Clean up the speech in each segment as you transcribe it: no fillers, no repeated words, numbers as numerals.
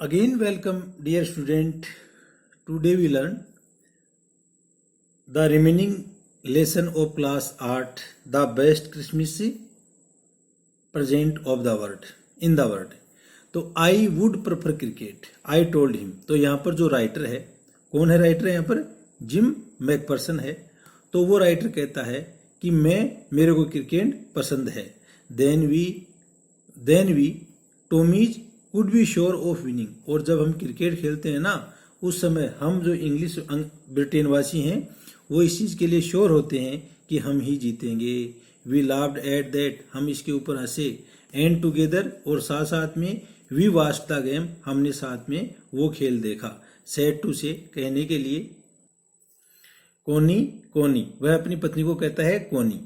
Again, welcome, dear student. Today we learn the remaining lesson of class 8, the best Christmas present of the world in the world. तो I would prefer cricket, I told him. तो यहाँ पर जो writer है, कौन है writer है यहाँ पर? जिम मैकफर्सन है. तो वो राइटर कहता है कि मेरे को क्रिकेट पसंद है. Then we Tommies could be sure of winning. और जब हम क्रिकेट खेलते हैं ना, उस समय हम जो इंग्लिश ब्रिटेनवासी हैं वो इस चीज़ के लिए श्योर होते हैं कि हम ही जीतेंगे. वी लाव्ड एट दैट, हम इसके ऊपर हंसे. एंड टुगेदर, और साथ साथ में. वी वॉच्ड द गेम, हमने साथ में वो खेल देखा. सेड टू से, कहने के लिए. कोनी, वह अपनी पत्नी को कहता है कोनी.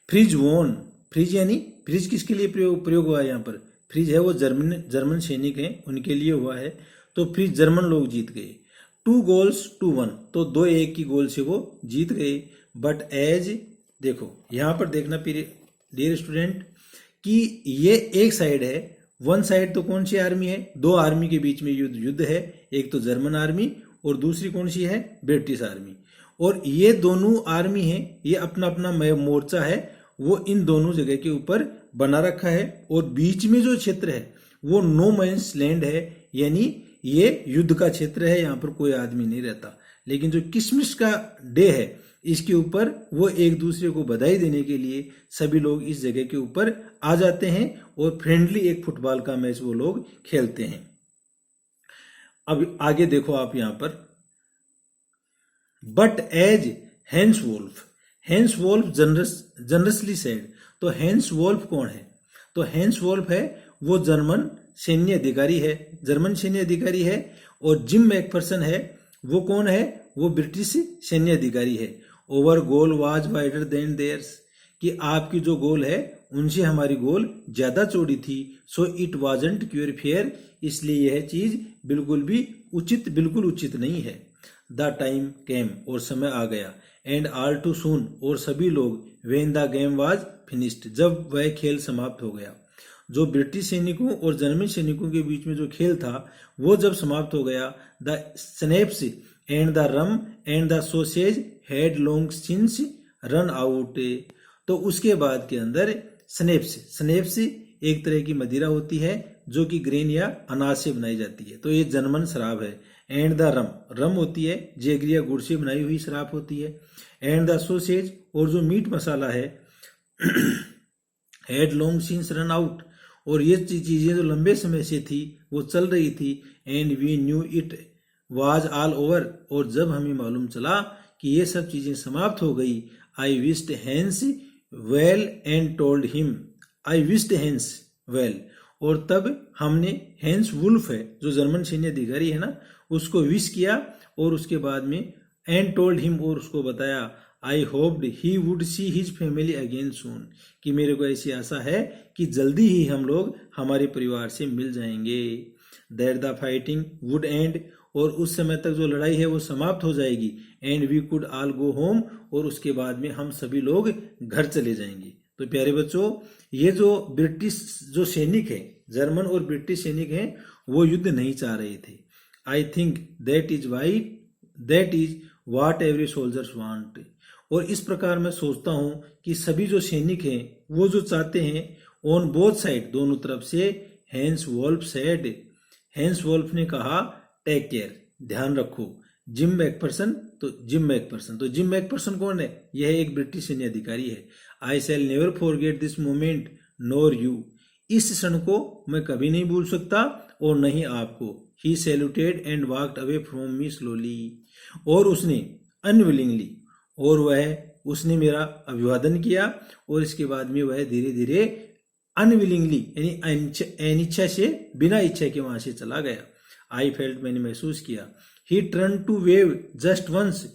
फ्रिज वोन, फ्रिज यानी फ्रिज किसके लिए प्रयोग हुआ है यहाँ पर? फ्रिज है वो जर्मन सैनिक हैं, उनके लिए हुआ है. तो फ्रिज जर्मन लोग जीत गए. 2-1, तो 2-1 की गोल से वो जीत गए. बट एज, देखो यहाँ पर देखना डियर स्टूडेंट कि ये एक साइड है. वन साइड तो कौन सी आर्मी है? दो आर्मी के बीच में युद्ध है. एक तो जर्मन आर्मी और दूसरी कौन सी है? British army. और ये दोनों आर्मी है, ये अपना अपना मोर्चा है, वो इन दोनों जगह के ऊपर बना रखा है. और बीच में जो क्षेत्र है वो नो मैंस लैंड है, यानी ये युद्ध का क्षेत्र है, यहाँ पर कोई आदमी नहीं रहता. लेकिन जो क्रिसमस का डे है, इसके ऊपर वो एक दूसरे को बधाई देने के लिए सभी लोग इस जगह के ऊपर आ जाते हैं और फ्रेंडली एक फुटबॉल का मैच वो लोग खेलते हैं. अब आगे देखो आप यहाँ पर. But as Hans Wolf generously said. तो हैंस वोल्फ कौन है? तो हैंस वोल्फ है वो जर्मन सैन्य अधिकारी है. और जिम मैकफर्सन है वो कौन है? वो ब्रिटिश सैन्य अधिकारी है. Our goal was wider than theirs, कि आपकी जो गोल है उनसे हमारी गोल ज्यादा चौड़ी थी. So it wasn't cure fair, इसलिए यह चीज बिल्कुल उचित नहीं है. द टाइम केम, और समय आ गया. एंड ऑल टू सून, और सभी लोग. When the game was finished, जब वह खेल समाप्त हो गया. जो ब्रिटिश सैनिकों और जर्मन सैनिकों के बीच में जो खेल था वो जब समाप्त हो गया. The snaps and the rum and the sausage had long since run out. तो उसके बाद के अंदर स्नैप्स एक तरह की मदिरा होती है जो कि ग्रेन या अनाज से बनाई जाती है. तो ये जर्मन शराब है. एंड द रम होती है जेगरी या गुड़ से बनाई हुई शराब होती है. एंड द सोसेज, और जो मीट मसाला है, had long since run out, और ये चीजें जो लंबे समय से थी वो चल रही थी. And we knew it was all over, और जब हमें मालूम चला कि ये सब चीजें समाप्त हो गई. I wished Hans well and told him. I wished Hans well, और तब हमने हैंस वुल्फ है जो जर्मन सैन्य अधिकारी है ना, उसको विश किया. और उसके बाद में एंड टोल्ड हिम, और उसको बताया. I hoped he would see his family again soon, कि मेरे को ऐसी आशा है कि जल्दी ही हम लोग हमारे परिवार से मिल जाएंगे. That the fighting would and, और उस समय तक जो लड़ाई है वो समाप्त हो जाएगी. And we could all go home, और उसके बाद में हम सभी लोग घर चले जाएंगे. तो प्यारे बच्चों, ये जो ब्रिटिश जो सैनिक है, जर्मन और ब्रिटिश सैनिक हैं, वो युद्ध नहीं चाह रहे थे. I think that is what every soldiers want. और इस प्रकार मैं सोचता हूं कि सभी जो सैनिक हैं वो जो चाहते हैं, ऑन बोथ साइड, दोनों तरफ से. Hans Wolf said, Hans Wolf ने कहा, टेक केयर, ध्यान रखो. जिम मैकफर्सन कौन है? यह एक ब्रिटिश सैन्य अधिकारी है. I shall never forget this moment nor you, इस क्षण को मैं कभी नहीं भूल सकता और नहीं आपको. He saluted and walked away from me slowly, और उसने अनविलिंगली, और उसने मेरा अभिवादन किया, और इसके बाद में वह धीरे धीरे अनविलिंगली यानी अनिच्छा से, बिना इच्छा के वहां से चला गया. आई फेल्ट, मैंने महसूस किया. He turn to wave just once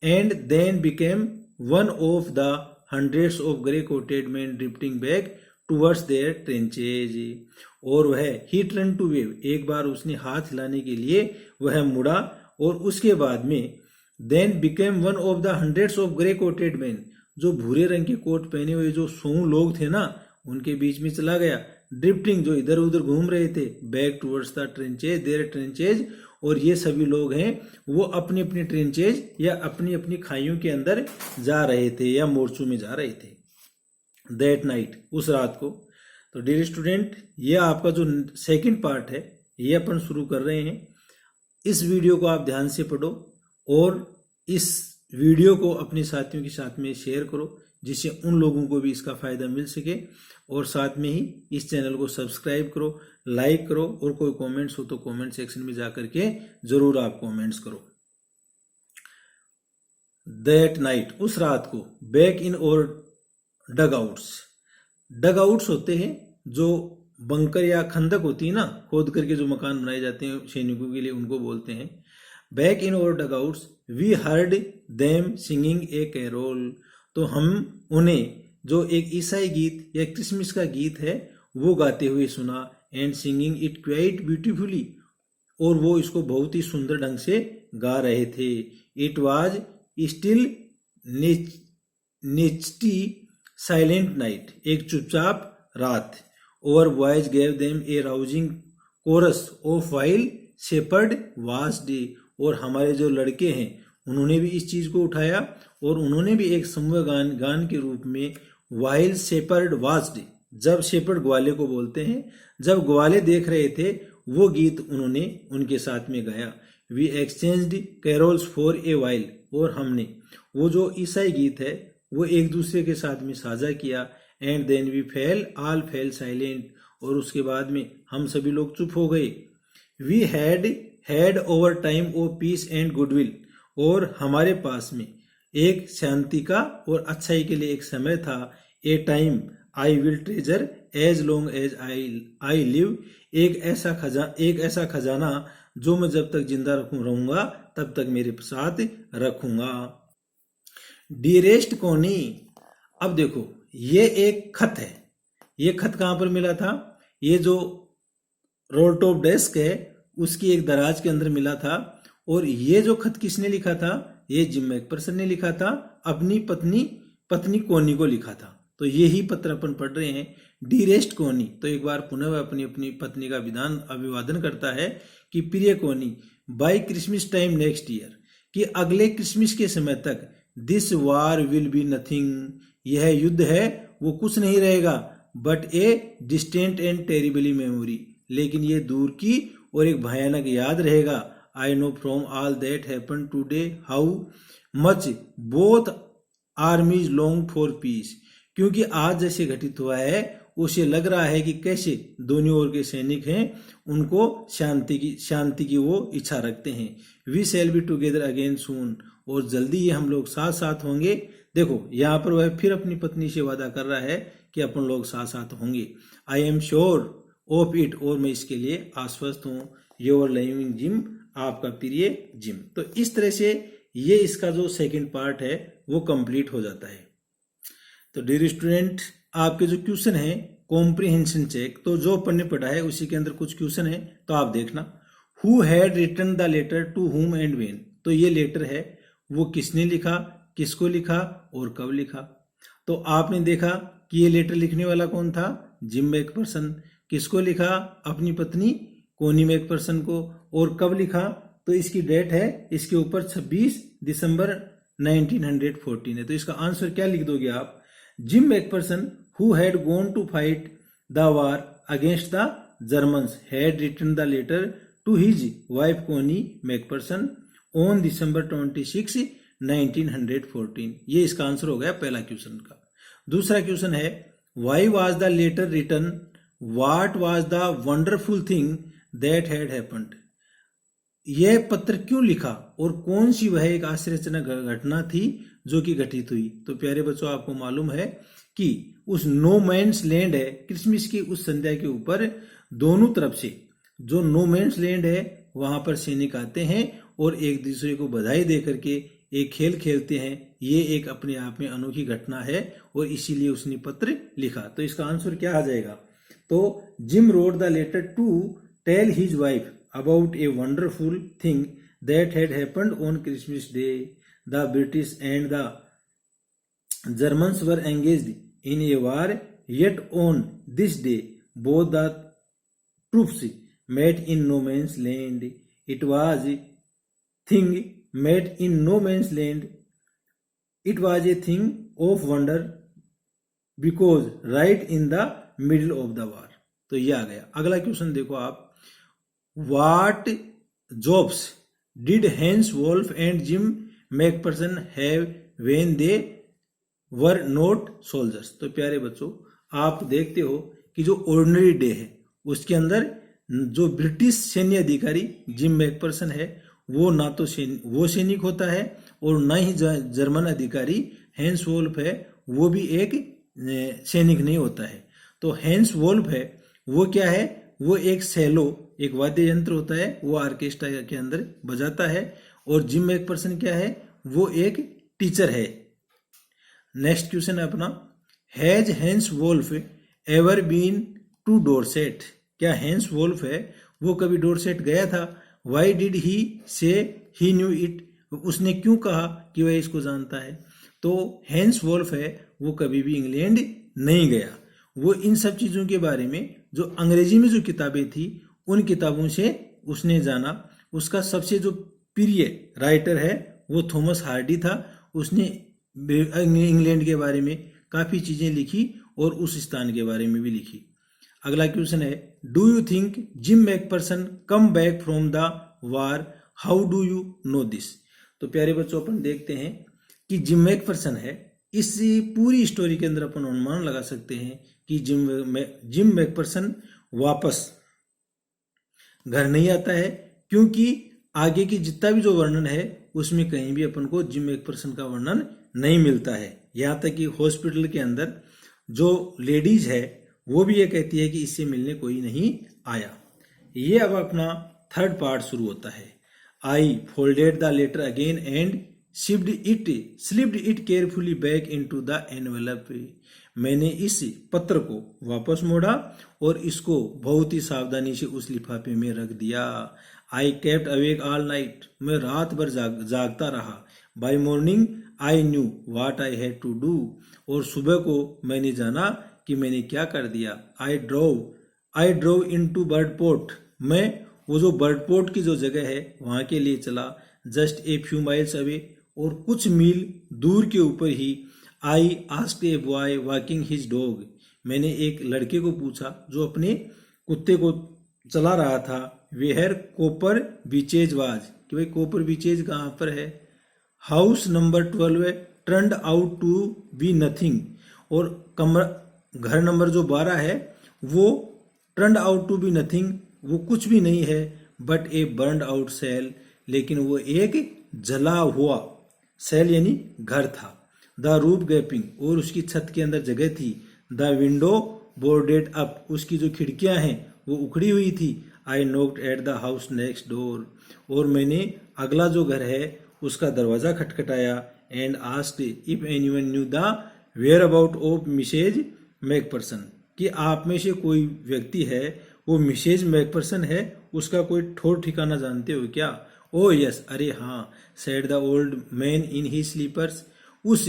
and then became one of the hundreds of grey coated men drifting back towards their trenches. और वह ही टर्न टू वेव, एक बार उसने हाथ हिलाने के लिए वह मुड़ा, और उसके बाद में then became one of the hundreds of grey coated men, जो भूरे रंग के कोट पहने हुए जो 100 लोग थे ना, उनके बीच में चला गया. ड्रिफ्टिंग जो इधर उधर घूम रहे थे, back towards the trenches their trenches, और ये सभी लोग हैं वो अपनी अपनी ट्रेंचेज या अपनी अपनी खाइयों के अंदर जा रहे थे या मोर्चों में जा रहे थे। दैट नाइट, उस रात को। तो डियर स्टूडेंट, ये आपका जो सेकंड पार्ट है ये अपन शुरू कर रहे हैं। इस वीडियो को आप ध्यान से पढ़ो और इस वीडियो को अपने साथियों के साथ में शेयर करो, जिससे उन लोगों को भी इसका फायदा मिल सके। और साथ में ही इस चैनल को सब्सक्राइब करो, लाइक करो, और कोई कमेंट्स हो तो कमेंट सेक्शन में जाकर के जरूर आप कमेंट्स करो। दैट नाइट, उस रात को, बैक इन और डगआउट्स, डगआउट्स होते हैं जो बंकर या खंदक होती है ना, खोद करके जो मकान बनाए जाते हैं सैनिकों के लिए, उनको बोलते हैं back in our dugouts. We heard them singing a carol, तो हम उन्हें जो एक ईसाई गीत या क्रिसमस का गीत है वो गाते हुए सुना। And singing it quite beautifully, और वो इसको बहुत ही सुंदर ढंग से गा रहे थे। इट वाज स्टिल निस्टी साइलेंट नाइट, एक चुपचाप रात। Our voice gave them a rousing chorus of while shepherd watched, और हमारे जो लड़के हैं उन्होंने भी इस चीज को उठाया और उन्होंने भी एक समूह गान के रूप में वाइल शेपर्ड वाज डे, जब शेपर्ड ग्वाले को बोलते हैं, जब ग्वाले देख रहे थे, वो गीत उन्होंने उनके साथ में गाया। We exchanged carols for a while, और हमने वो जो ईसाई गीत है वो एक दूसरे के साथ में साझा किया। And then we fell all fell silent, और उसके बाद में हम सभी लोग चुप हो गए। We had our time of peace and goodwill, और हमारे पास में एक शांति का और अच्छाई के लिए एक समय था। A time I will treasure as long as I live, एक ऐसा खजाना जो मैं जब तक जिंदा रहूंगा तब तक मेरे साथ रखूंगा। डियरेस्ट कोनी, अब देखो ये एक खत है। ये खत कहां पर मिला था? ये जो रोल टॉप डेस्क है उसकी एक दराज के अंदर मिला था। और ये जो खत किसने लिखा था? ये जिम मैकफरसन ने लिखा था, अपनी पत्नी कोनी को लिखा था। तो यही पत्र अपन पढ़ रहे हैं, डियरेस्ट कोनी। तो एक बार पुनः अपनी पत्नी का अभिवादन करता है कि प्रिय Connie, by Christmas time next year, कि अगले क्रिसमस के समय तक, this war will be nothing, यह युद्ध है वो कुछ नहीं रहेगा, but a distant and terribly memory, लेकिन ये दूर की और एक भयानक याद रहेगा। I know from all that happen today how much both armies long for peace, क्योंकि आज जैसे घटित हुआ है उसे लग रहा है कि कैसे दोनों ओर के सैनिक हैं उनको शांति की वो इच्छा रखते हैं। We shall be together again soon, और जल्दी ही हम लोग साथ साथ होंगे। देखो यहाँ पर वह फिर अपनी पत्नी से वादा कर रहा है कि अपन लोग साथ साथ होंगे। आई एम श्योर ऑफ इट, और मैं इसके लिए आश्वस्त हूँ। योर लविंग जिम, आपका प्रिय जिम। तो इस तरह से ये इसका जो सेकंड पार्ट है वो कंप्लीट हो जाता है। तो डियर स्टूडेंट, आपके जो क्वेश्चन है कॉम्प्रिहेंशन चेक, तो जो अपन ने पढ़ा है उसी के अंदर कुछ क्वेश्चन है, तो आप देखना। Who had written the letter to whom and when, तो ये लेटर है वो किसने लिखा, किसको लिखा और कब लिखा। तो आपने देखा कि ये लेटर लिखने वाला कौन था? Gym McPherson. किसको लिखा? अपनी पत्नी कोनी मैकफरसन को। और कब लिखा? तो इसकी डेट है इसके ऊपर 26 दिसंबर 1914 है। तो इसका आंसर क्या लिख दोगे आप? Jim Macpherson who had gone to fight the war against the Germans had written the letter to his wife Connie Macpherson on December 26 1914। ये इसका आंसर हो गया पहला क्वेश्चन का। दूसरा क्वेश्चन है why was the letter written, what was the wonderful thing that had happened, यह पत्र क्यों लिखा और कौन सी वह एक आश्चर्यजनक घटना थी जो कि घटित हुई। तो प्यारे बच्चों, आपको मालूम है कि उस नो मैन्स लैंड है क्रिसमस की उस संध्या के ऊपर दोनों तरफ से जो नो मैन्स लैंड है वहां पर सैनिक आते हैं और एक दूसरे को बधाई दे करके एक खेल खेलते हैं। ये एक अपने आप में अनोखी घटना है और इसीलिए उसने पत्र लिखा। तो इसका आंसर क्या आ जाएगा? तो Jim wrote the letter to tell his wife about a wonderful thing that had happened on Christmas Day. The British and the Germans were engaged in a war, yet on this day both the troops met in no man's land. It was a thing met in no man's land. It was a thing of wonder because right in the middle of the war. तो ये आ गया। अगला question देखो आप, What jobs did Hans Wolf and Jim McPherson have when they were not soldiers? तो प्यारे बच्चों, आप देखते हो कि जो ऑर्डिनरी डे है उसके अंदर जो ब्रिटिश सैन्य अधिकारी जिम मैकफरसन है वो ना तो वो सैनिक होता है और ना ही जर्मन अधिकारी हैंस वोल्फ है वो भी एक सैनिक नहीं होता है। तो हैंस वोल्फ है वो क्या है, वो एक सेलो, एक वाद्य यंत्र होता है, वो ऑर्केस्ट्रा के अंदर बजाता है। और जिम मैकफरसन क्या है, वो एक टीचर है। नेक्स्ट क्वेश्चन है अपना, has Hans Wolf ever been to Dorset? क्या हैंस वोल्फ है वो कभी डोरसेट गया था? वाई डिड ही से ही न्यू इट? उसने क्यों कहा कि वह इसको जानता है? तो हैंस वोल्फ है वो कभी भी इंग्लैंड नहीं गया। वो इन सब चीजों के बारे में जो अंग्रेजी में जो किताबें थी उन किताबों से उसने जाना। उसका सबसे जो प्रिय राइटर है वो थॉमस हार्डी था। उसने इंग्लैंड के बारे में काफी चीजें लिखी और उस स्थान के बारे में भी लिखी। अगला क्वेश्चन है, do you think gym McPherson come back from the war? How do you know this? तो प्यारे बच्चों, अपन देखते हैं कि जिम मैकफरसन है, इस पूरी स्टोरी के अंदर अपन अनुमान लगा सकते हैं कि जिम मैकफरसन वापस घर नहीं आता है, क्योंकि आगे की जितना भी जो वर्णन है उसमें कहीं भी अपन को जिम मैकफरसन का वर्णन नहीं मिलता है। यहाँ तक कि हॉस्पिटल के अंदर जो लेडीज है वो भी ये कहती है कि इससे मिलने कोई नहीं आया। ये अब अपना थर्ड पार्ट शुरू होता है। I folded the letter again and slipped it carefully back into the envelope. मैंने इस पत्र को वापस मोड़ा और इसको बहुत ही सावधानी से उस लिफाफे में रख दिया। I kept awake all night. मैं रात भर जागता रहा। By morning I knew what I had to do. और सुबह को मैंने जाना कि मैंने क्या कर दिया। I drove into Bridport. मैं वो जो बर्डपोर्ट की जो जगह है वहां के लिए चला। Just a few miles away, और कुछ मील दूर के ऊपर ही। I asked a boy walking his dog. मैंने एक लड़के को पूछा जो अपने कुत्ते को चला रहा था। वेयर कोपर बीचेज वाज, कि भाई कोपर बीचेज कहाँ पर है। House number 12 turned out to be nothing. और घर नंबर जो 12 है वो turned out to be nothing, वो कुछ भी नहीं है, but a burned out shell, लेकिन वो एक जला हुआ सेल यानी घर था। द रूफ गैपिंग, और उसकी छत के अंदर जगह थी। द विंडो बोर्डेड अप, उसकी जो खिड़कियां हैं वो उखड़ी हुई थी। I knocked at the house next door, और मैंने अगला जो घर है उसका दरवाजा खटखटाया। And asked if anyone knew the whereabouts of Mrs McPherson, कि आप में से कोई व्यक्ति है वो मिसेज मैकफरसन है, उसका कोई ठौर ठिकाना जानते हो क्या? ओ यस, अरे हाँ, said the old man in his slippers. उस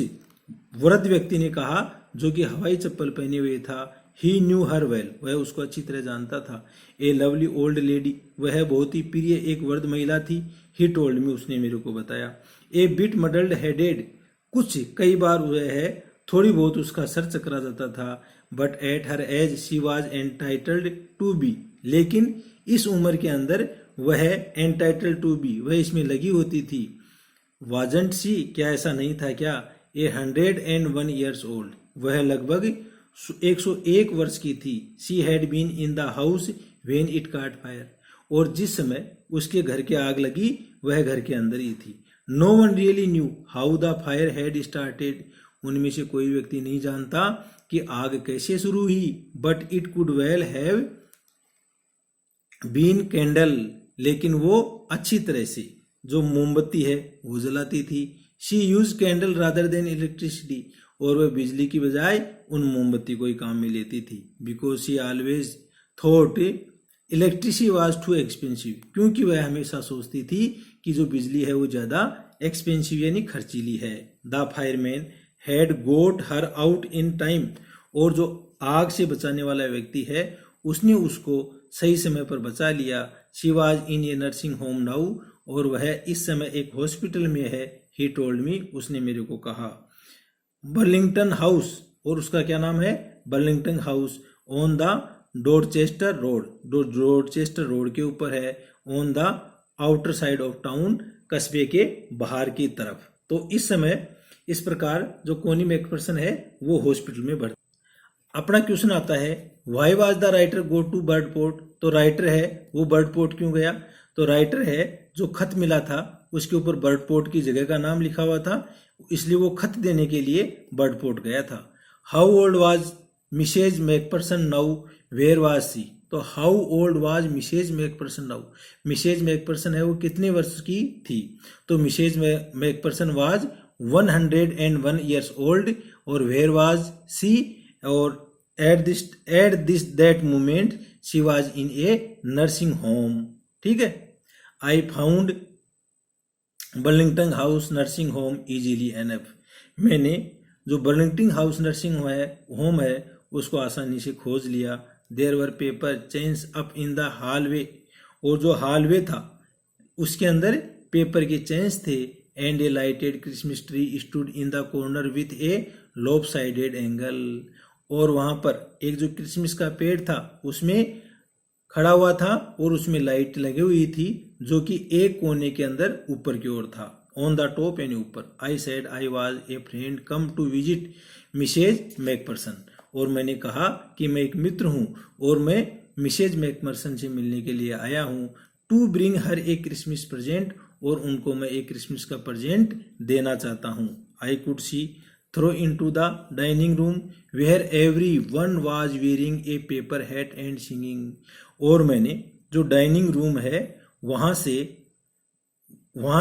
वृद्ध व्यक्ति ने कहा जो कि हवाई चप्पल पहने हुए था। ही न्यू हर वेल, वह उसको अच्छी तरह जानता था। ए लवली ओल्ड लेडी, वह बहुत ही प्रिय एक वृद्ध महिला थी। ही टोल्ड मी, उसने मेरे को बताया। ए बिट मडल्ड हेडेड, कुछ कई बार वह है थोड़ी बहुत उसका सर चकरा जाता था। But at her age she was entitled to be, लेकिन इस उम्र के अंदर वह एंटाइटल्ड टू बी, वह इसमें लगी होती थी। वाजंट सी, क्या ऐसा नहीं था क्या? ए 101 years old, वह लगभग 101 वर्ष की थी। She had been in the house when it caught fire, और जिस समय उसके घर के आग लगी वह घर के अंदर ही थी। No one really knew how the fire had started, उनमें से कोई व्यक्ति नहीं जानता कि आग कैसे शुरू हुई। But it could well have been candle, लेकिन वो अच्छी तरह से जो मोमबत्ती है वो जलाती थी। She use candle rather than electricity, और वह बिजली की बजाय उन मोमबत्ती को ही काम में लेती थी। Because she always thought electricity was too expensive, क्योंकि वह हमेशा सोचती थी कि जो बिजली है वो ज्यादा एक्सपेंसिव यानी खर्चीली है। The fireman had got her out in time, और जो आग से बचाने वाला व्यक्ति है उसने उसको सही समय पर बचा लिया। She was in a nursing home now, और वह इस समय एक हॉस्पिटल में है। ही टोल्ड मी, उसने मेरे को कहा। बर्लिंगटन हाउस, और उसका क्या नाम है, Burlington house, on the Dorchester road, Dorchester road के ऊपर है, on the outer side of town, कस्बे के बाहर की तरफ। तो इस समय इस प्रकार जो कोनी मैकफरसन है वो हॉस्पिटल में भर्ती। अपना क्वेश्चन आता है, why was the writer go to Bridport. तो राइटर है वो बर्डपोर्ट क्यों गया? तो राइटर है जो खत मिला था उसके ऊपर बर्डपोर्ट की जगह का नाम लिखा हुआ था, इसलिए वो खत देने के लिए बर्डपोर्ट गया था। How old was Mrs McPherson now, where was she. तो how old was Mrs McPherson now, Mrs McPherson है वो कितने वर्ष की थी? तो Mrs McPherson was 101 years old, और वेयर वाज सी, और at this that moment she was in a nursing home. ठीक है। I found Burlington House nursing home easily enough. मैंने जो बर्लिंगटन हाउस नर्सिंग होम है उसको आसानी से खोज लिया। There were paper chains up in the hallway, और जो हॉलवे था उसके अंदर पेपर के चेन्स थे। And A lighted Christmas tree stood in the corner with A lopsided angle, और वहां पर एक जो क्रिसमस का पेड़ था उसमें खड़ा हुआ था और उसमें लाइट लगी हुई थी जो कि एक कोने के अंदर ऊपर की ओर था, ऑन द टॉप यानी ऊपर। I said I was a friend come to visit Mrs McPherson, और मैंने कहा कि मैं एक मित्र हूं और मैं मिसेज मैकफरसन से मिलने के लिए आया हूं। To bring her a Christmas present, और उनको मैं एक क्रिसमस का प्रेजेंट देना चाहता हूं। I could see through into the dining room where everyone was wearing a paper hat and singing, और मैंने जो डाइनिंग रूम है वहां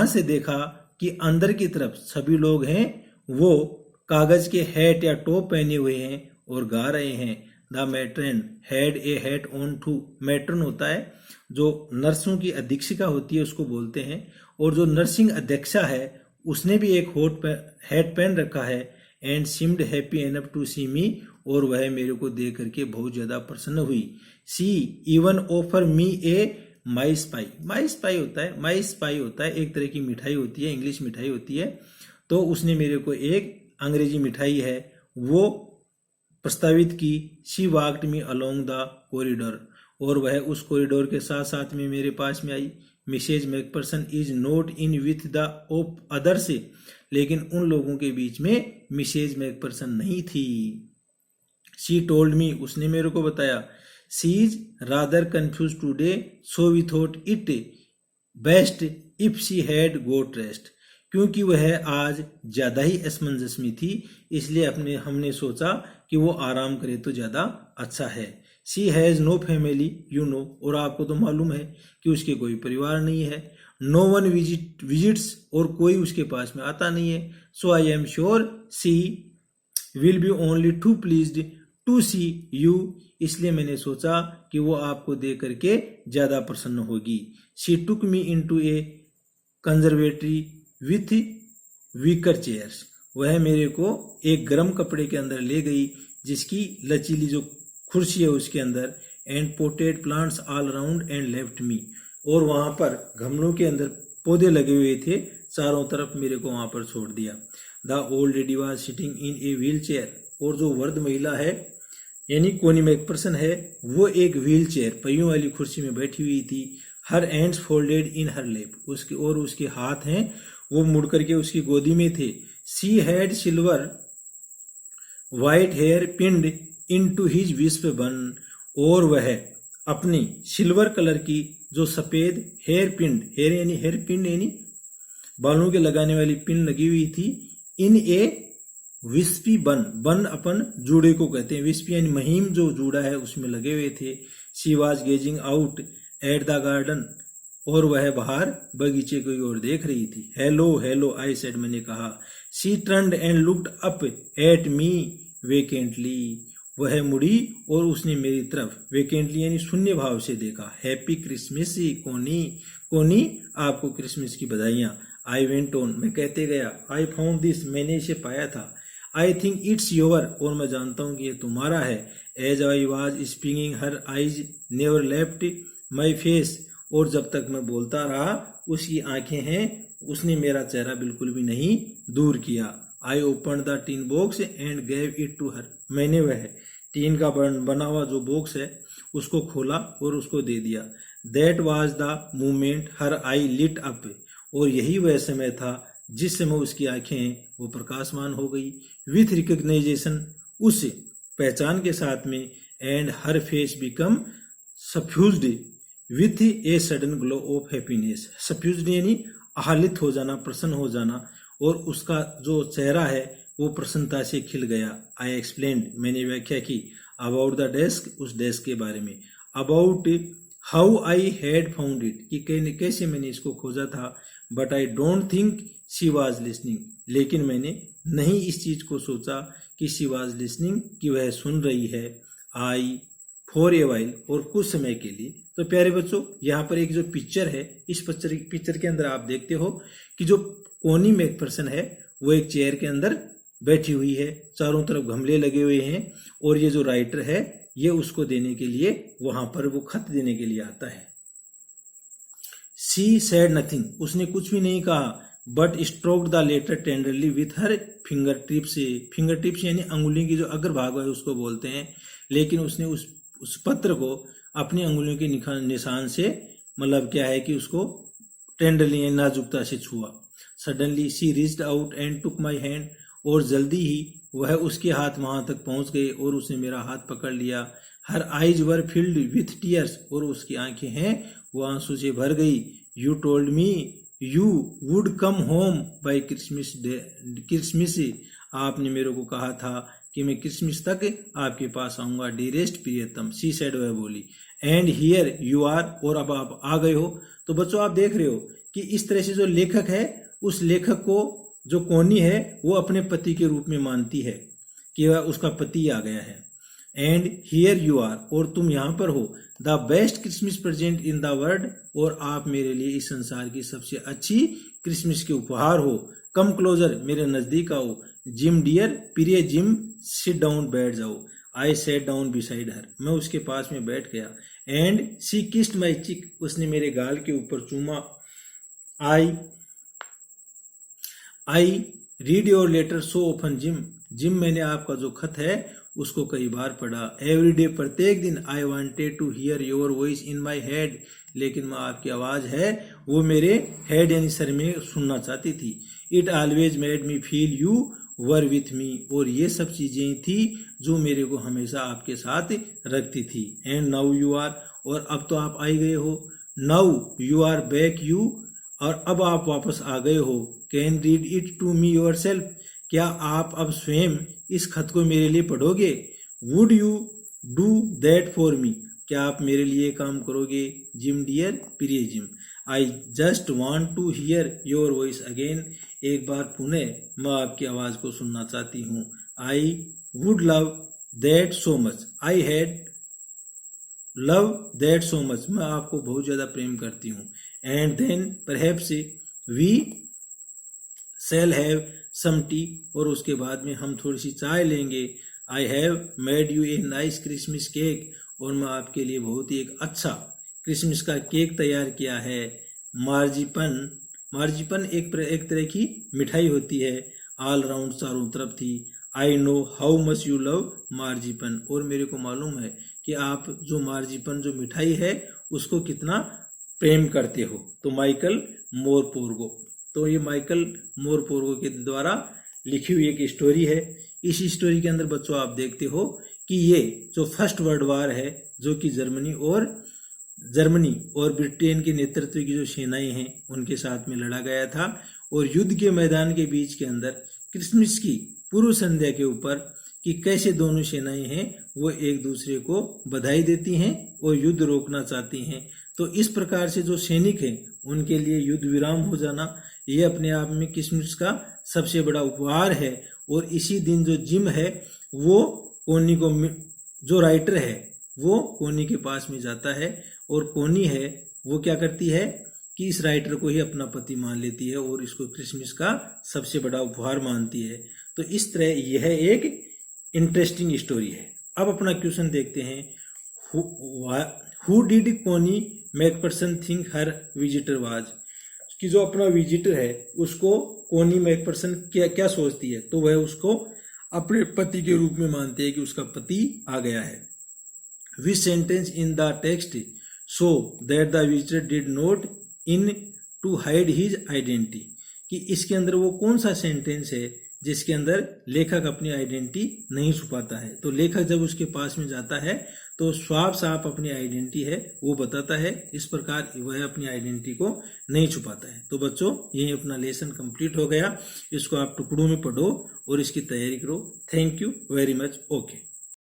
से देखा कि अंदर की तरफ सभी लोग हैं वो कागज के हैट या टोप पहने हुए हैं और गा रहे हैं। The matron had a hat on too, matron होता है जो नर्सों की अधीक्षिका होती है उसको बोलते हैं, और जो नर्सिंग अध्यक्षा है उसने भी एक हैट पहन रखा है। And seemed happy enough to see me, और वह मेरे को देख करके बहुत ज्यादा प्रसन्न हुई। सी इवन ऑफर मी ए माइस पाई, माइस पाई होता है एक तरह की मिठाई होती है, इंग्लिश मिठाई होती है। तो उसने मेरे को एक अंग्रेजी मिठाई है वो प्रस्तावित की। She walked me along the corridor, और वह उस कॉरिडोर के साथ साथ में मेरे पास में आई। Mrs McPherson is not in with the others, लेकिन उन लोगों के बीच में मिसेज मैकफरसन नहीं थी। शी टोल्ड मी, उसने मेरे को बताया। She is rather confused today, so we thought it best if she had got rest, क्योंकि वह आज ज्यादा ही असमंजस में थी, इसलिए हमने सोचा कि वो आराम करे तो ज्यादा अच्छा है। She has no family you know, और आपको तो मालूम है कि उसके कोई परिवार नहीं है। नो वन विजिट्स, और कोई उसके पास में आता नहीं है। So I am sure she will be only too pleased to see you, इसलिए मैंने सोचा कि वो आपको देख करके ज्यादा प्रसन्न होगी। She took me into A conservatory with weaker chairs, वह मेरे को एक गर्म कपड़े के अंदर ले गई जिसकी लचीली जो कुर्सी है उसके अंदर। And potted plants all around and left me, और वहां पर गमलों के अंदर पौधे लगे हुए थे चारों तरफ, मेरे को वहां पर छोड़ दिया। The old lady was sitting in a wheel chair, और जो वृद्ध महिला है यानी कोनी मैकफरसन है वो एक व्हील चेयर पहियों वाली कुर्सी में बैठी हुई थी। हर एंड्स फोल्डेड इन हर लेप, उसके हाथ हैं वो मुड़ करके उसकी गोदी में थे। She had silver white hair pinned into his wisp bun, और वह अपनी सिल्वर कलर की जो सफेद हेयर पिंड यानी बालों के लगाने वाली पिन लगी हुई थी, इन ए विस्पी बन अपन जूड़े को कहते हैं, विस्पी यानी महीम जो जूड़ा है उसमें लगे हुए थे। She was gazing out at the garden, और वह बाहर बगीचे की ओर देख रही थी। हेलो आई सेड, मैंने कहा। She turned and looked up at me vacantly, वह मुड़ी और उसने मेरी तरफ वेकेंटली यानी शून्य भाव से देखा। हैप्पी क्रिसमस कोनी, आपको क्रिसमस की बधाइयां। आई वेंट ऑन, मैं कहते गया। आई फाउंड दिस, मैंने इसे पाया था। आई थिंक इट्स योर, और मैं जानता हूं कि ये तुम्हारा है। As I was speaking her eyes never left my face, और जब तक मैं बोलता रहा उसकी आंखें हैं उसने मेरा चेहरा बिल्कुल भी नहीं दूर किया। I open the tin box and gave it to her, मैंने वह टीन का बना हुआ जो बॉक्स है उसको खोला और उसको दे दिया। That was the moment her eye lit up, और यही वह समय था जिस समय उसकी आंखें वो प्रकाशमान हो गई। विथ रिकग्नाइजेशन, उस पहचान के साथ में, and her face become suffused with a sudden glow of happiness. Suffused यानी आह्लादित हो जाना, प्रसन्न हो जाना, और उसका जो चेहरा है वो प्रसन्नता से खिल गया। आई एक्सप्लेन्ड, मैंने व्याख्या की, अबाउट द डेस्क, उस डेस्क के बारे में, about how I had found it, कि कैसे मैंने इसको खोजा था। But I don't think she was listening, लेकिन मैंने नहीं इस चीज को सोचा कि शी वॉज लिसनिंग, कि वह सुन रही है। आई फॉर ए वाइल, और कुछ समय के लिए। तो प्यारे बच्चों, यहाँ पर एक जो पिक्चर है, इस पिक्चर के अंदर आप देखते हो कि जो कोनी मैकफरसन है वो एक चेयर के अंदर बैठी हुई है, चारों तरफ गमले लगे हुए हैं, और ये जो राइटर है ये उसको देने के लिए वहां पर वो खत देने के लिए आता है। शी सेड नथिंग, उसने कुछ भी नहीं कहा, but stroked the letter tenderly with her finger tips. Finger tips यानी अंगुली की जो अग्रभाग है उसको बोलते हैं, लेकिन उसने उस पत्र को अपनी अंगुलियों के निशान से, मतलब क्या है कि उसको टेंडरली नाजुकता से छुआ। Suddenly she reached out and took my hand, और जल्दी ही वह उसके हाथ वहां तक पहुंच गए और उसने मेरा हाथ पकड़ लिया। Her eyes were filled with tears, और उसकी आंखें हैं वो आंसू से भर गई। You told me you would come home by Christmas, आपने मेरे को कहा था कि मैं क्रिसमस तक आपके पास आऊंगा, डियरेस्ट प्रियतम, शी सेड, वह बोली। एंड हियर यू आर, और अब आप आ गए हो। तो बच्चों आप देख रहे हो कि इस तरह से जो लेखक है, उस लेखक को जो कोनी है वो अपने पति के रूप में मानती है कि वह उसका पति आ गया है। एंड हियर यू आर, और तुम यहाँ पर हो, the best Christmas present in the world, और आप मेरे लिए इस संसार की सबसे अच्छी क्रिसमस के उपहार हो। कम क्लोजर, मेरे नजदीक आओ। जिम डियर, प्रिय जिम, सिट डाउन, बैठ जाओ। आई सेट डाउन बिसाइड हर, मैं उसके पास में बैठ गया। एंड शी किस्ड माई चिक, उसने मेरे गाल के ऊपर चूमा। I read your letter so often Jim, Jim मैंने आपका जो खत है उसको कई बार पढ़ा। एवरी डे, प्रत्येक दिन। I wanted to hear your voice in my head, लेकिन मैं आपकी आवाज है वो मेरे हेड यानी सर में सुनना चाहती थी। It always made me feel you were with me, और ये सब चीजें थी जो मेरे को हमेशा आपके साथ रखती थी। एंड नाउ यू आर, और अब तो आप आई गए हो। Now you are back you, और अब आप वापस आ गए हो। Can read it to me yourself, क्या आप अब स्वयं इस खत को मेरे लिए पढ़ोगे। Would you do that for me, क्या आप मेरे लिए काम करोगे। जिम डियर, प्रिय Jim. I just want to hear your voice again, एक बार पुनः मैं आपकी आवाज को सुनना चाहती हूँ। I would love that so much, I had love that so much, मैं आपको बहुत ज्यादा प्रेम करती हूँ। And then perhaps we shall have some tea, और उसके बाद में हम थोड़ी सी चाय लेंगे। I have made you a nice Christmas cake, और मैं आपके लिए बहुत ही एक अच्छा क्रिसमस का केक तैयार किया है। मार्जिपन, मार्जिपन एक तरह की मिठाई होती है, ऑल राउंड चारों तरफ थी। I know how much you love marzipan, और मेरे को मालूम है कि आप जो मार्जिपन जो मिठाई है उसको कितना प्रेम करते हो। तो माइकल मोरपोर्गो, तो ये माइकल मोरपोर्गो के द्वारा लिखी हुई एक स्टोरी है। इस स्टोरी के अंदर बच्चों आप देखते हो कि ये जो फर्स्ट वर्ल्ड वार है, जो कि जर्मनी और ब्रिटेन के नेतृत्व की जो सेनाएं हैं उनके साथ में लड़ा गया था, और युद्ध के मैदान के बीच के अंदर क्रिसमस की पूर्व संध्या के ऊपर कि कैसे दोनों सेनाएं हैं वो एक दूसरे को बधाई देती हैं और युद्ध रोकना चाहती हैं। तो इस प्रकार से जो सैनिक हैं उनके लिए युद्ध विराम हो जाना ये अपने आप में क्रिसमस का सबसे बड़ा उपहार है। और इसी दिन जो जिम है वो कोनी को, जो राइटर है वो कोनी के पास में जाता है, और कोनी है वो क्या करती है कि इस राइटर को ही अपना पति मान लेती है और इसको क्रिसमस का सबसे बड़ा उपहार मानती है। तो इस तरह यह एक इंटरेस्टिंग स्टोरी है। अब अपना क्वेश्चन देखते हैं। हु डिड कोनी McPherson think her visitor was, कि जो अपना विजिटर है उसको कोनी मैकपर्सन क्या सोचती है, तो वह उसको अपने पति के रूप में मानते हैं कि उसका पति आ गया है। Which sentence in the text so that the visitor did not in to hide his identity, कि इसके अंदर वो कौन सा सेंटेंस है जिसके अंदर लेखक अपनी आइडेंटिटी नहीं छुपाता है। तो लेखक जब उसके पास में जाता है तो साफ साफ अपनी आइडेंटिटी है वो बताता है, इस प्रकार वह अपनी आइडेंटिटी को नहीं छुपाता है। तो बच्चों यही अपना लेसन कंप्लीट हो गया। इसको आप टुकड़ों में पढ़ो और इसकी तैयारी करो। Thank you very much. Okay.